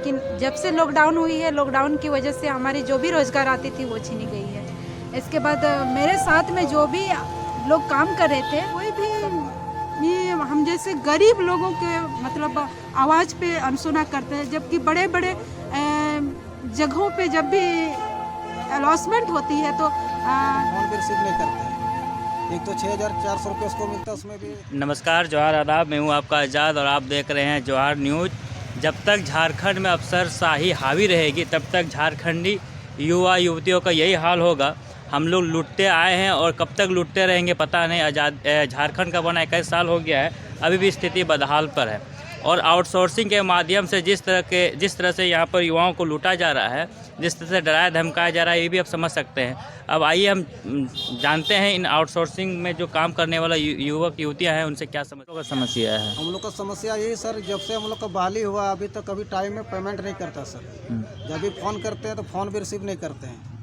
लेकिन जब से लॉकडाउन हुई है, लॉकडाउन की वजह से हमारी जो भी रोज़गार आती थी वो छीनी गई है। इसके बाद मेरे साथ में जो भी लोग काम कर रहे थे, कोई भी ये हम जैसे गरीब लोगों के मतलब आवाज़ पे अनसुना करते हैं, जबकि बड़े बड़े जगहों पे जब भी अलॉटमेंट होती है तो फोन पे रिसीव नहीं करते हैं। एक तो 6,400 रुपये उसको मिलता है, उसमें भी। नमस्कार, जोहार आदाब। मैं हूं आपका आज़ाद और आप देख रहे हैं जोहार न्यूज़। जब तक झारखंड में अफसरशाही हावी रहेगी तब तक झारखंडी युवा युवतियों का यही हाल होगा। हम लोग लुटते आए हैं और कब तक लुटते रहेंगे पता नहीं। आज़ाद झारखंड का बना 21 साल हो गया है, अभी भी स्थिति बदहाल पर है। और आउटसोर्सिंग के माध्यम से जिस तरह से यहाँ पर युवाओं को लूटा जा रहा है, जिस तरह से डराया धमकाया जा रहा है, ये भी आप समझ सकते हैं। अब आइए हम जानते हैं इन आउटसोर्सिंग में जो काम करने वाला युवक युवतियाँ हैं उनसे क्या समस्या है। हम लोग का समस्या यही सर, जब से हम लोग का बहाली हुआ अभी तक कभी टाइम में पेमेंट नहीं करता सर। जब भी फ़ोन करते हैं तो फ़ोन भी रिसीव नहीं करते हैं।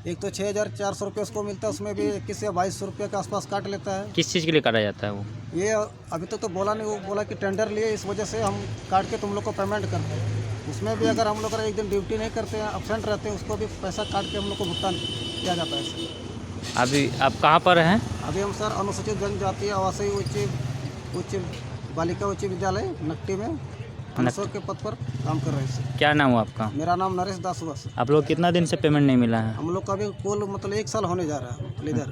एक तो 6,400 रुपये उसको मिलता है, उसमें भी 21 या 2200 रुपये के आसपास काट लेता है। किस चीज़ के लिए काटा जाता है वो? ये अभी तक तो बोला नहीं, वो बोला कि टेंडर लिए, इस वजह से हम काट के तुम लोग को पेमेंट करते हैं। उसमें भी अगर हम लोग एक दिन ड्यूटी नहीं करते हैं, अब्सेंट रहते हैं, उसको भी पैसा काट के हम लोग को भुगतान किया जाता है सर। अभी आप कहाँ पर हैं? अभी हम सर अनुसूचित जनजाति आवासीय उच्च बालिका उच्च विद्यालय नकटी में अनसर के पद पर काम कर रहे हैं सर। क्या नाम हुआ आपका? मेरा नाम नरेश दास हुआ सर। आप लोग कितना दिन से पेमेंट नहीं मिला है? हम लोग का भी कुल मतलब 1 साल होने जा रहा है लीडर।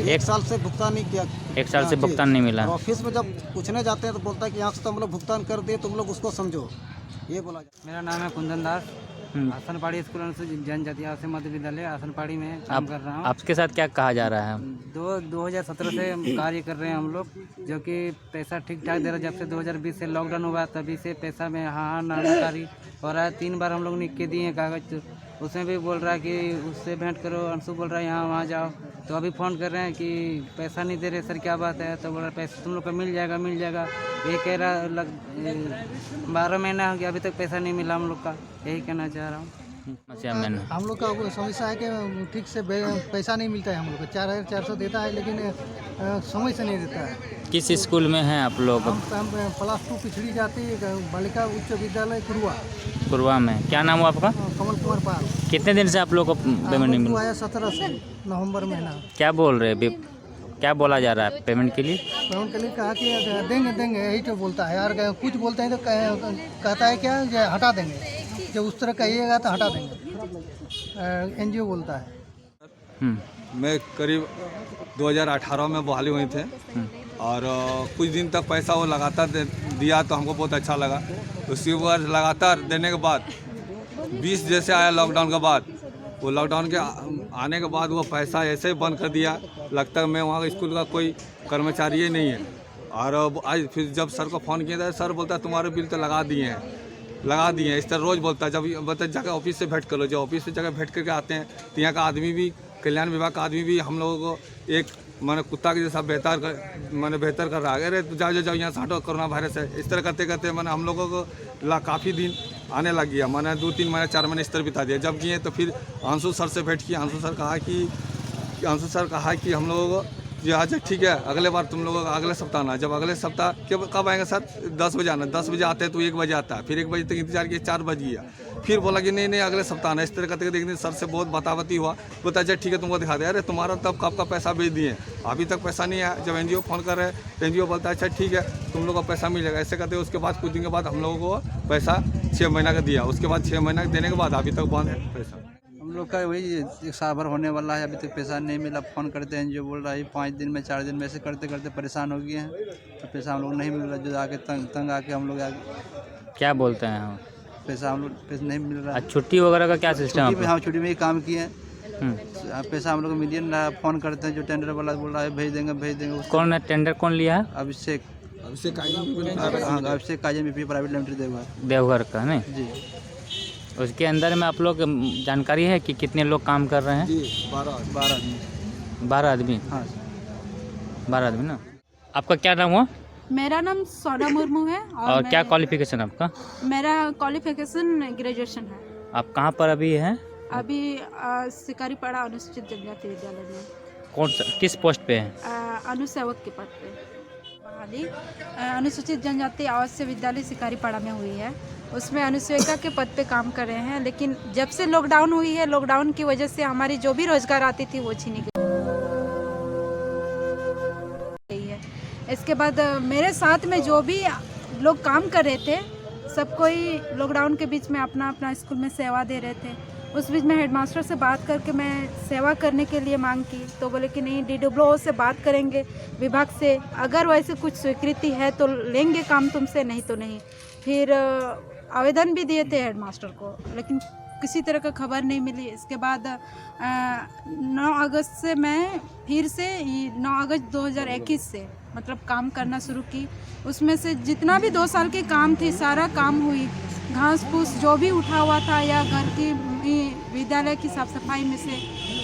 एक साल से भुगतान नहीं किया। 1 साल से भुगतान नहीं मिला। ऑफिस में जब पूछने जाते हैं तो बोलता है कि यहाँ से तो हम लोग भुगतान कर दिए, तुम लोग उसको समझो, ये बोला जाता। मेरा नाम है कुंदन दास, आसनपाड़ी स्कूल अनुसूचित जनजाति आवासीय मध्य विद्यालय आसनपाड़ी में काम कर रहा हूँ। आपके साथ क्या कहा जा रहा है? 2017 से कार्य कर रहे हैं हम लोग, जो कि पैसा ठीक ठाक दे रहा है। जब से 2020 से लॉकडाउन हुआ तभी से पैसा में हाँ नाकारी हो रहा है। 3 बार हम लोग लिख के दिए हैं कागज, उसमें भी बोल रहा है कि उससे भेंट करो। अंशु बोल रहा है यहाँ वहाँ जाओ, तो अभी फ़ोन कर रहे हैं कि पैसा नहीं दे रहे सर, क्या बात है? तो बोल रहा है पैसा तुम लोग का मिल जाएगा। ये कह रहा 12 महीना हो गया अभी तक पैसा नहीं मिला हम लोग का, यही कहना चाह रहा हूँ। हम लोग का समस्या है कि ठीक से पैसा नहीं मिलता है। हम लोग को 4,400 देता है, लेकिन समय से नहीं देता है। किस स्कूल में हैं आप लोग? हम +2 पिछड़ी जाति बालिका उच्च विद्यालय कुरवा में। क्या नाम हुआ आपका? कमल कुमार पाल। कितने दिन से आप लोग को पेमेंट नहीं मिला? 17 से नवंबर महीना। क्या बोल रहे हैं? क्या बोला जा रहा है पेमेंट के लिए? पेमेंट के लिए कहा कि देंगे यही तो बोलता है यार। कुछ बोलते हैं तो कहता है क्या जो हटा देंगे, जब उस तरह कहिएगा तो हटा देंगे, NGO बोलता है। मैं करीब 2018 में बहाली हुई थे और कुछ दिन तक पैसा वो लगातार दिया तो हमको बहुत अच्छा लगा। उसके बाद लगातार देने के बाद 20 जैसे आया लॉकडाउन के बाद, वो लॉकडाउन के आने के बाद वो पैसा ऐसे ही बंद कर दिया, लगता है मैं वहाँ स्कूल का कोई कर्मचारी ही नहीं है। और आज फिर जब सर को फ़ोन किया था, सर बोलता है तुम्हारे बिल तो लगा दिए हैं। इस तरह रोज़ बोलता है। जब बोलता जाकर ऑफिस से भेंट कर लो, जब ऑफिस से जाकर भेंट करके आते हैं तो यहाँ का आदमी भी, कल्याण विभाग का आदमी भी हम लोगों को एक माने कुत्ता के जैसा बेहतर कर रहा है। अरे जाओ यहाँ से हटो, कोरोना वायरस है। इस तरह करते करते मैंने हम लोगों को काफ़ी दिन आने लग गया। मैंने 2-3 महीने 4 महीने इस तरह बिता दिया। जब किए तो फिर अंशु सर से भेंट किया। अंशु सर कहा कि हम लोगों को जी अच्छा ठीक है, अगले बार तुम लोगों अगले सप्ताह आना। जब अगले सप्ताह कब आएंगे सर? 10 बजे आना। 10 बजे आते हैं तो 1 बजे आता है, फिर 1 बजे तक इंतजार किया, 4 बज गया। फिर बोला कि नहीं अगले सप्ताह आना। इस तरह करते करते एक दिन सर से बहुत बतावती हुआ, बोलता अच्छा ठीक है तुमको दिखा दे। अरे तुम्हारा तब कब का पैसा भेज दिए, अभी तक पैसा नहीं आया। जब NGO फ़ोन कर रहे हैं तो NGO बोलता है अच्छा ठीक है तुम लोग का पैसा मिल जाएगा। ऐसे करते उसके बाद कुछ दिन के बाद हम लोगों को पैसा 6 महीना का दिया। उसके बाद 6 महीना देने के बाद अभी तक बंद है पैसा। हम लोग का वही 1 साल भर होने वाला है, अभी तक पैसा नहीं मिला। फ़ोन करते हैं जो बोल रहा है 5 दिन में 4 दिन में, ऐसे करते करते परेशान हो गए हैं। तो पैसा हम लोग नहीं मिल रहा, जो आके तंग आके हम लोग क्या बोलते हैं हम? पैसा हम लोग पैसा नहीं मिल रहा। छुट्टी वगैरह का क्या सिस्टम है? हाँ, छुट्टी में ही काम किए हैं। पैसा हम लोग को मिल रहा। फ़ोन करते हैं जो टेंडर वाला बोल रहा है भेज देंगे। कौन टेंडर कौन लिया है? अभिषेक काजन BP प्राइवेट लिमिटेड देवघर का नहीं जी। उसके अंदर में आप लोग जानकारी है कि कितने लोग काम कर रहे हैं? जी 12 आदमी। 12 आदमी? हाँ 12 आदमी ना। आपका क्या नाम हुआ? मेरा नाम सोना मुर्मू है। और क्या क्वालिफिकेशन आपका? मेरा क्वालिफिकेशन ग्रेजुएशन है। आप कहाँ पर अभी हैं? अभी शिकारीपाड़ा अनुसूचित जनजाति विद्यालय में। किस पोस्ट पे हैं? अनुसेवक के पद पे बहाली अनुसूचित जनजाति आवासीय विद्यालय शिकारीपाड़ा में हुई है। उसमें अनुसेविका के पद पे काम कर रहे हैं। लेकिन जब से लॉकडाउन हुई है, लॉकडाउन की वजह से हमारी जो भी रोजगार आती थी वो छीनी गई है। इसके बाद मेरे साथ में जो भी लोग काम कर रहे थे, सब कोई लॉकडाउन के बीच में अपना अपना स्कूल में सेवा दे रहे थे। उस बीच में हेडमास्टर से बात करके मैं सेवा करने के लिए मांग की, तो बोले कि नहीं, DWO से बात करेंगे विभाग से, अगर वैसे कुछ स्वीकृति है तो लेंगे काम तुमसे, नहीं तो नहीं। फिर आवेदन भी दिए थे हेडमास्टर को, लेकिन किसी तरह का खबर नहीं मिली। इसके बाद 9 अगस्त से मैं फिर से 9 अगस्त 2021 से मतलब काम करना शुरू की। उसमें से जितना भी 2 साल के काम थे, सारा काम हुई। घास फूस जो भी उठा हुआ था या घर की विद्यालय की साफ सफाई में से,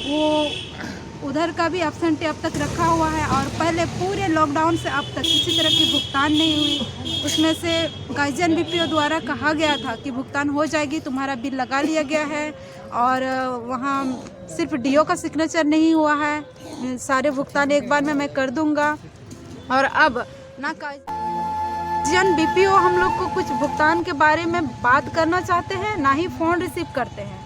वो उधर का भी एब्सेंटी अब तक रखा हुआ है। और पहले पूरे लॉकडाउन से अब तक किसी तरह की भुगतान नहीं हुई। उसमें से गार्जियन BPO द्वारा कहा गया था कि भुगतान हो जाएगी, तुम्हारा बिल लगा लिया गया है, और वहाँ सिर्फ DO का सिग्नेचर नहीं हुआ है, सारे भुगतान एक बार में मैं कर दूँगा। और अब ना गार्जियन BPO हम लोग को कुछ भुगतान के बारे में बात करना चाहते हैं, ना ही फ़ोन रिसीव करते हैं।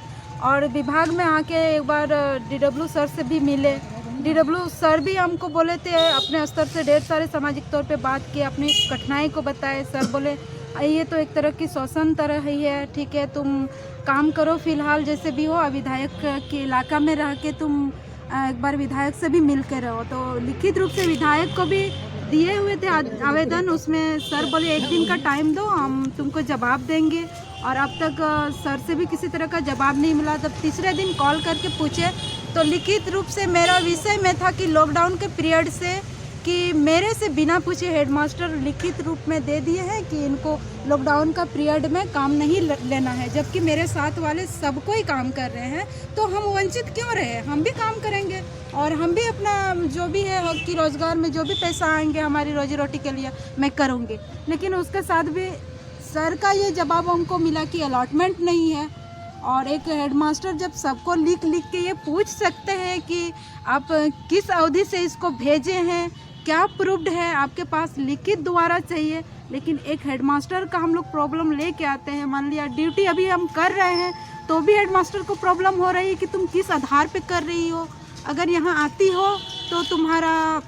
और विभाग में आके एक बार DW सर से भी मिले। DW सर भी हमको बोले थे, अपने स्तर से ढेर सारे सामाजिक तौर पे बात की, अपनी कठिनाई को बताए। सर बोले ये तो एक तरह की शोषण तरह ही है, ठीक है, तुम काम करो फिलहाल जैसे भी हो, विधायक के इलाका में रह के तुम एक बार विधायक से भी मिल के रहो। तो लिखित रूप से विधायक को भी दिए हुए थे आवेदन। उसमें सर बोले 1 दिन का टाइम दो, हम तुमको जवाब देंगे। और अब तक सर से भी किसी तरह का जवाब नहीं मिला। तब तीसरे दिन कॉल करके पूछे तो लिखित रूप से मेरा विषय में था कि लॉकडाउन के पीरियड से, कि मेरे से बिना पूछे हेडमास्टर लिखित रूप में दे दिए हैं कि इनको लॉकडाउन का पीरियड में काम नहीं लेना है, जबकि मेरे साथ वाले सब कोई काम कर रहे हैं। तो हम वंचित क्यों रहे? हम भी काम करेंगे और हम भी अपना जो भी है हक की रोज़गार में जो भी पैसा आएंगे हमारी रोजी रोटी के लिए मैं करूँगी। लेकिन उसके साथ भी सर का ये जवाब हमको मिला कि अलॉटमेंट नहीं है। और एक हेडमास्टर जब सबको लिख के ये पूछ सकते हैं कि आप किस अवधि से इसको भेजे हैं, क्या प्रूफ्ड है, आपके पास लिखित द्वारा चाहिए। लेकिन एक हेडमास्टर का हम लोग प्रॉब्लम लेके आते हैं, मान लिया ड्यूटी अभी हम कर रहे हैं तो भी हेडमास्टर को प्रॉब्लम हो रही है कि तुम किस आधार पे कर रही हो। अगर यहाँ आती हो तो तुम्हारा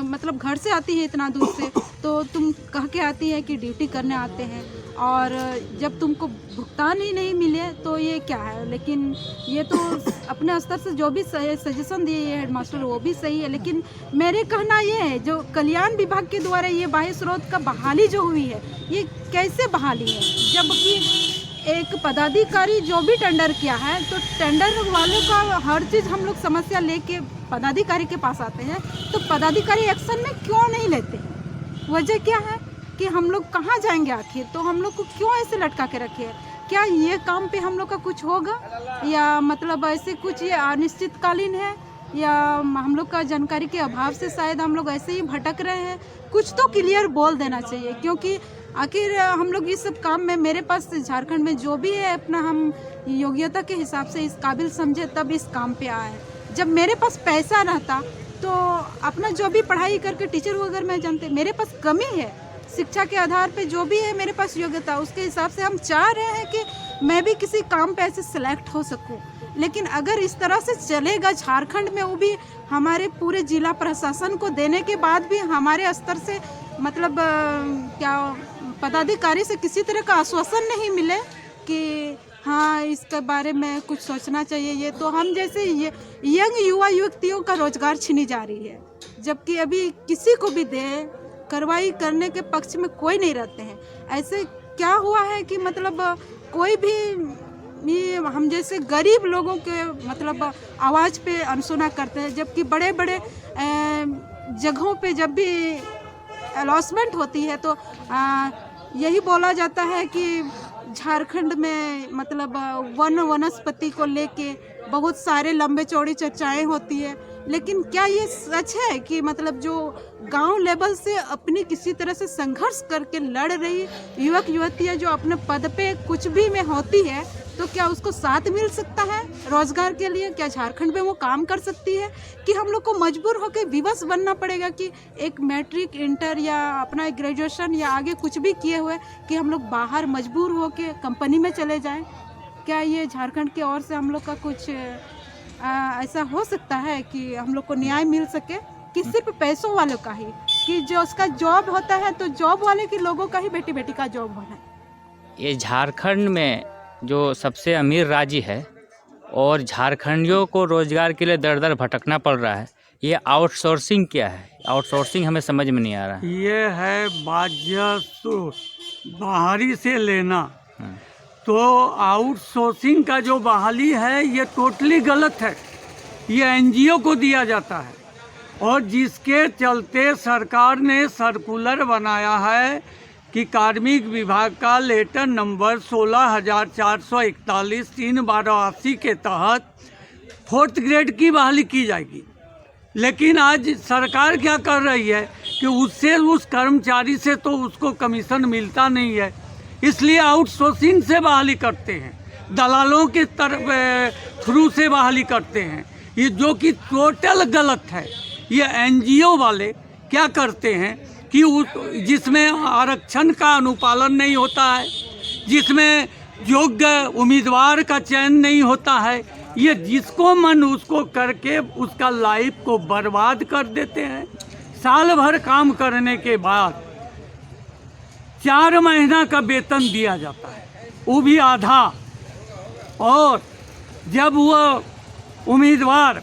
मतलब घर से आती है इतना दूर से, तो तुम कह के आती है कि ड्यूटी करने आते हैं, और जब तुमको भुगतान ही नहीं मिले तो ये क्या है। लेकिन ये तो अपने स्तर से जो भी सजेशन दिए ये हेडमास्टर वो भी सही है। लेकिन मेरे कहना ये है, जो कल्याण विभाग के द्वारा ये बाह्य स्रोत का बहाली जो हुई है, ये कैसे बहाली है? जबकि एक पदाधिकारी जो भी टेंडर किया है, तो टेंडर वालों का हर चीज़ हम लोग समस्या लेके पदाधिकारी के पास आते हैं, तो पदाधिकारी एक्शन में क्यों नहीं लेते? वजह क्या है कि हम लोग कहाँ जाएंगे आखिर? तो हम लोग को क्यों ऐसे लटका के रखे हैं? क्या ये काम पे हम लोग का कुछ होगा, या मतलब ऐसे कुछ ये अनिश्चितकालीन है, या हम लोग का जानकारी के अभाव से शायद हम लोग ऐसे ही भटक रहे हैं? कुछ तो क्लियर बोल देना चाहिए, क्योंकि आखिर हम लोग इस सब काम में, मेरे पास झारखंड में जो भी है अपना हम योग्यता के हिसाब से इस काबिल समझे तब इस काम पे आए। जब मेरे पास पैसा रहता तो अपना जो भी पढ़ाई करके टीचर वगैरह मैं जानते, मेरे पास कमी है शिक्षा के आधार पे, जो भी है मेरे पास योग्यता उसके हिसाब से हम चाह रहे हैं कि मैं भी किसी काम पे ऐसे सिलेक्ट हो सकूं। लेकिन अगर इस तरह से चलेगा झारखंड में, वो भी हमारे पूरे जिला प्रशासन को देने के बाद भी हमारे स्तर से मतलब क्या पदाधिकारी से किसी तरह का आश्वासन नहीं मिले कि हाँ इसके बारे में कुछ सोचना चाहिए, ये तो हम जैसे ये यंग युवा युवतियों का रोजगार छीनी जा रही है। जबकि अभी किसी को भी दे कार्रवाई करने के पक्ष में कोई नहीं रहते हैं। ऐसे क्या हुआ है कि मतलब कोई भी हम जैसे गरीब लोगों के मतलब आवाज़ पे अनसुना करते हैं, जबकि बड़े बड़े जगहों पे जब भी अलॉटमेंट होती है तो यही बोला जाता है कि झारखंड में मतलब वनस्पति को लेके बहुत सारे लंबे चौड़ी चर्चाएं होती है। लेकिन क्या ये सच है कि मतलब जो गांव लेवल से अपनी किसी तरह से संघर्ष करके लड़ रही युवक युवतियाँ जो अपने पद पे कुछ भी में होती है, तो क्या उसको साथ मिल सकता है रोजगार के लिए? क्या झारखंड में वो काम कर सकती है कि हम लोग को मजबूर होकर विवश बनना पड़ेगा कि एक मैट्रिक, इंटर या अपना ग्रेजुएशन या आगे कुछ भी किए हुए कि हम लोग बाहर मजबूर होकर कंपनी में चले जाएं? क्या ये झारखंड की ओर से हम लोग का कुछ ऐसा हो सकता है कि हम लोग को न्याय मिल सके कि सिर्फ पैसों वालों का ही, कि जो उसका जॉब होता है तो जॉब वाले के लोगों का ही बेटी बेटी का जॉब होना है? ये झारखंड में जो सबसे अमीर राज्य है और झारखंडियों को रोजगार के लिए दर दर भटकना पड़ रहा है, ये आउटसोर्सिंग क्या है? आउटसोर्सिंग हमें समझ में नहीं आ रहा है। ये है बाह्य स्रोत, बाहरी से लेना। तो आउटसोर्सिंग का जो बहाली है ये टोटली गलत है। ये एनजीओ को दिया जाता है और जिसके चलते सरकार ने सर्कुलर बनाया है कि कार्मिक विभाग का लेटर नंबर 16,441/3/82 के तहत 4th ग्रेड की बहाली की जाएगी। लेकिन आज सरकार क्या कर रही है कि उससे उस कर्मचारी से तो उसको कमीशन मिलता नहीं है, इसलिए आउटसोर्सिंग से बहाली करते हैं, दलालों के थ्रू से बहाली करते हैं, ये जो कि टोटल गलत है। ये एनजीओ वाले क्या करते हैं कि जिसमें आरक्षण का अनुपालन नहीं होता है, जिसमें योग्य उम्मीदवार का चयन नहीं होता है, ये जिसको मन उसको करके उसका लाइफ को बर्बाद कर देते हैं। साल भर काम करने के बाद 4 महीना का वेतन दिया जाता है, वो भी आधा। और जब वो उम्मीदवार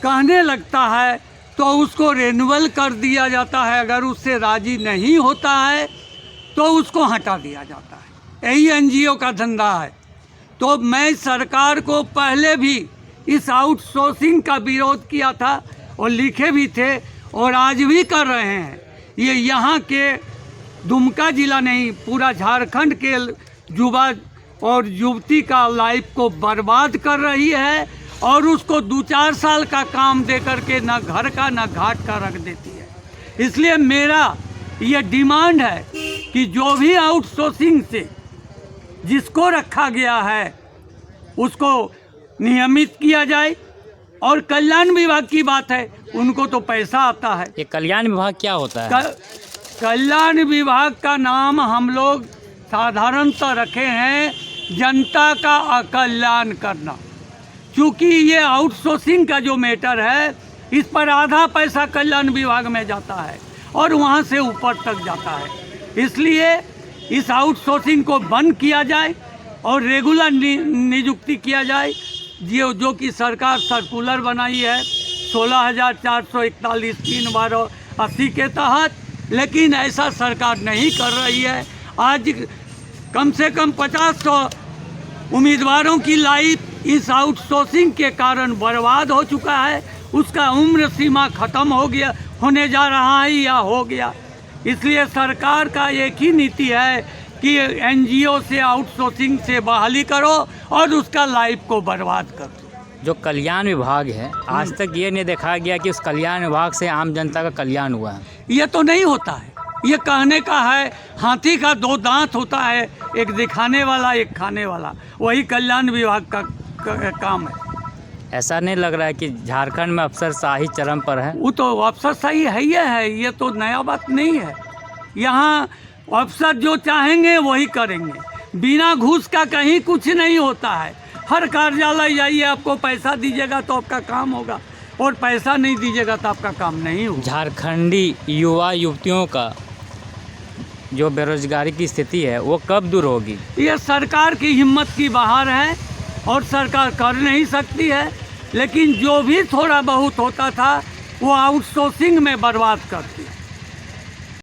कहने लगता है तो उसको रेन्युअल कर दिया जाता है, अगर उससे राजी नहीं होता है तो उसको हटा दिया जाता है। यही एनजीओ का धंधा है। तो मैं सरकार को पहले भी इस आउटसोर्सिंग का विरोध किया था और लिखे भी थे और आज भी कर रहे हैं। ये यहाँ के दुमका जिला नहीं, पूरा झारखंड के युवा और युवती का लाइफ को बर्बाद कर रही है और उसको 2-4 साल का काम दे करके ना घर का ना घाट का रख देती है। इसलिए मेरा ये डिमांड है कि जो भी आउटसोर्सिंग से जिसको रखा गया है उसको नियमित किया जाए। और कल्याण विभाग की बात है, उनको तो पैसा आता है। ये कल्याण विभाग क्या होता है? कल्याण विभाग का नाम हम लोग साधारणतः रखे हैं जनता का कल्याण करना। क्योंकि ये आउटसोर्सिंग का जो मैटर है, इस पर आधा पैसा कल्याण विभाग में जाता है और वहाँ से ऊपर तक जाता है। इसलिए इस आउटसोर्सिंग को बंद किया जाए और रेगुलर नियुक्ति किया जाए, जो कि सरकार सर्कुलर बनाई है 16,441/3/82 के तहत। लेकिन ऐसा सरकार नहीं कर रही है। आज कम से कम 50 उम्मीदवारों की लाइफ इस आउटसोर्सिंग के कारण बर्बाद हो चुका है। उसका उम्र सीमा ख़त्म हो गया, होने जा रहा है या हो गया। इसलिए सरकार का एक ही नीति है कि एनजीओ से आउटसोर्सिंग से बहाली करो और उसका लाइफ को बर्बाद कर दो। जो कल्याण विभाग है, आज तक ये नहीं देखा गया कि उस कल्याण विभाग से आम जनता का कल्याण हुआ है। ये तो नहीं होता है। ये कहने का है, हाथी का 2 दांत होता है, एक दिखाने वाला एक खाने वाला, वही कल्याण विभाग का काम है। ऐसा नहीं लग रहा है कि झारखंड में अफसरशाही चरम पर है? वो तो अफसरशाही है ही है, ये तो नया बात नहीं है। यहाँ अफसर जो चाहेंगे वही करेंगे, बिना घूस का कहीं कुछ नहीं होता है। हर कार्यालय जाइए, आपको पैसा दीजिएगा तो आपका काम होगा और पैसा नहीं दीजिएगा तो आपका काम नहीं होगा। झारखंडी युवा युवतियों का जो बेरोजगारी की स्थिति है वो कब दूर होगी? ये सरकार की हिम्मत की बाहर है और सरकार कर नहीं सकती है। लेकिन जो भी थोड़ा बहुत होता था वो आउटसोर्सिंग में बर्बाद करती है।